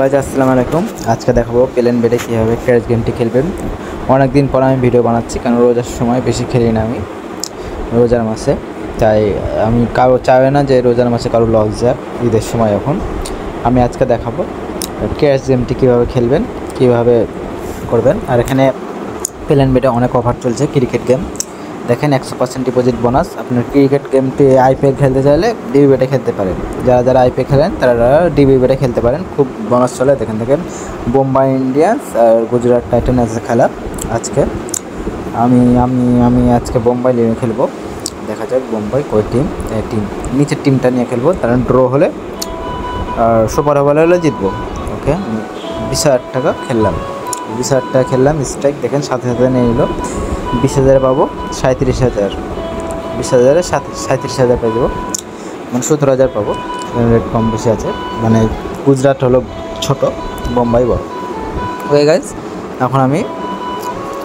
Guys আসসালামু আলাইকুম। আজকে দেখাবো প্লেন বেডে কীভাবে ক্র্যাশ গেমটি খেলবেন। অনেক দিন পর আমি ভিডিও বানাচ্ছি, কারণ রোজার সময় বেশি খেলি না আমি রোজার মাসে। তাই আমি কারো চাইবে না যে রোজার মাসে কারো লস যায় ঈদের সময়। এখন আমি আজকে দেখাবো ক্র্যাশ গেমটি কীভাবে খেলবেন, কীভাবে করবেন। আর এখানে প্লেন বেডে অনেক অফার চলছে ক্রিকেট গেম। দেখেন 100% ডিপোজিট বোনাস। আপনার ক্রিকেট গেমটি আইপিএল খেলতে চাইলে ডিবি বেটে খেলতে পারেন। যারা আইপিএল খেলেন তারা ডিবি বেটে খেলতে পারেন, খুব বোনাস চলে। দেখেন বোম্বাই ইন্ডিয়ান্স আর গুজরাট টাইটান্সের খেলা আজকে। আমি আমি আমি আজকে বোম্বাই নিয়ে খেলবো। দেখা যাক বোম্বাই কয় টিম নিচের টিমটা নিয়ে খেলবো, কারণ ড্র হলে আর সুপার ওভার হলে জিতবো। ওকে, 20,000 টাকা খেললাম, 20,000 টাকা খেললাম। স্ট্রাইক দেখেন সাথে নিয়ে নিল। 20,000 পাবো 37,000, 20,000-এ 37,000 পেয়ে যাবো, মানে 17,000 পাবো। রেট কম বেশি আছে, মানে গুজরাট হলো ছোট, বোম্বাই বড়। ওকে গাইজ, এখন আমি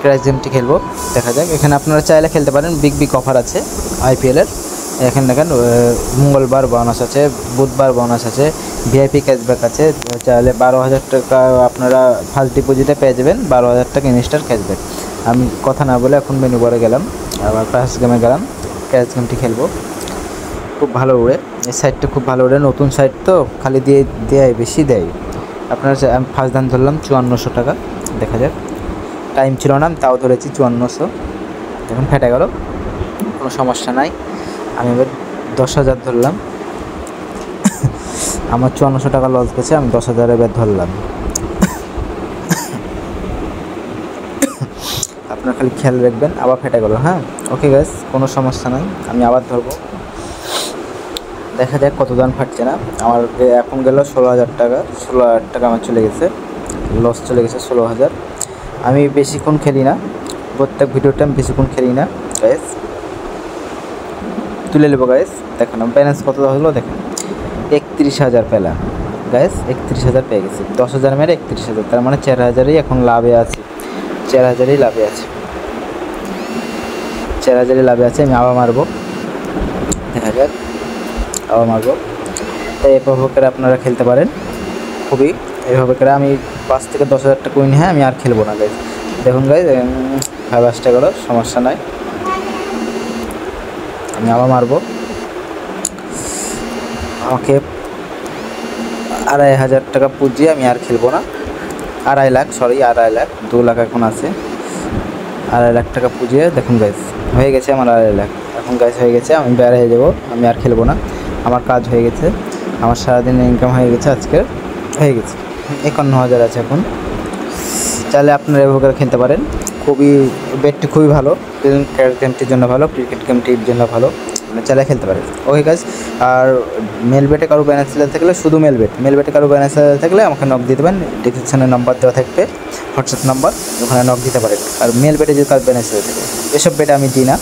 ক্র্যাশ গেমটি খেলবো। দেখা যাক। এখানে আপনারা চাইলে খেলতে পারেন, বিগ অফার আছে আইপিএলের। এখানে দেখেন মঙ্গলবার বোনাস আছে, বুধবার বোনাস আছে, ভিআইপি ক্যাশব্যাক আছে। চাইলে 12,000 টাকা আপনারা ফার্স্ট ডিপোজিটে পেয়ে যাবেন, 12,000 টাকা ইনস্টার ক্যাশব্যাক। আমি কথা না বলে এখন মেনু বারে গেলাম, আবার ক্র্যাশ গেমে গেলাম। ক্র্যাশ গেমটি খেলবো, খুব ভালো উড়ে। এই সাইডটা খুব ভালো উড়ে, নতুন সাইড তো খালি দেয় বেশি দেয়। আপনারা আমি ফার্স্ট দাম ধরলাম 5400 টাকা। দেখা যাক, টাইম ছিল না তাও ধরেছি 5400। এখন ফেটে গেল, কোনো সমস্যা নাই। আমি এবার 10,000 ধরলাম। আমার 5400 টাকা লস গেছে, আমি 10,000 এবার ধরলাম। আপনার খালি খেয়াল রাখবেন, আবার ফেটে গেল। হ্যাঁ, ওকে গাইস, কোনো সমস্যা নাই, আমি আবার ধরবো। দেখা যাক কত দান ফাটছে না। আমার এখন গেল 16,000 টাকা, 16,000 টাকা আমার চলে গেছে, লস চলে গেছে 16,000। আমি বেশিক্ষণ খেলি না, প্রত্যেক ভিডিওতে আমি বেশিক্ষণ খেলি না গাইস। তুলে নেবো গাইস। দেখেন ব্যালেন্স কত হলো, দেখেন 31,000 পেলাম গাইস, 31,000 পেয়ে গেছি। 10,000 মেরে 31,000, তার মানে 4,000-ই এখন লাভে আছে, 4,000-ই লাভে আছে, 4,000-ই লাভে আছে। আমি আবার মারবো, দেখা যাক, আবার মারবো। তাই এভাবে করে আপনারা খেলতে পারেন, খুবই এইভাবে করে। আমি 5 থেকে 10,000 টাকা উইন, হ্যাঁ, আমি আর খেলবো না গাইস। দেখুন গাইস, 5 গেলো, সমস্যা নাই। আমি আবার মারবো। আমাকে 2,500 টাকা পুঁজিয়ে আমি আর খেলবো না। 2.5 লাখ, 2 লাখ এখন আছে। 2.5 লাখ টাকা পুঁজিয়ে দেখুন গাইস, হয়ে গেছে আমার 2.5 লাখ। এখন গাইস হয়ে গেছে, আমি বের হয়ে যাবো, আমি আর খেলবো না। আমার কাজ হয়ে গেছে, আমার সারাদিনের ইনকাম হয়ে গেছে, আজকের হয়ে গেছে 51,000 আছে এখন। চাইলে আপনারা এভাবে করে খেলতে পারেন, খুবই বেটটি খুবই ভালো। ক্রিকেট গেমটির জন্য ভালো, ক্রিকেট গেমটির জন্য ভালো, চাইলে খেলতে পারেন। ওকে গাইস, আর মেল বেটে কারো ব্যালেন্স থাকলে, শুধু মেল বেটে কারো ব্যালেন্স থাকলে আমাকে নক দিয়ে দেবেন। ডিসক্রিপশনে নাম্বার দেওয়া থাকবে, হোয়াটসঅ্যাপ নাম্বার, ওখানে নক দিতে পারেন। আর মেল বেটে যদি কারো ব্যালেন্স থাকে, এসব বেটে আমি দিই না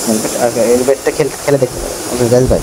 মেল বেট। আর এই বেটটা খেলে দেখতে পারেন। Okay guys, by.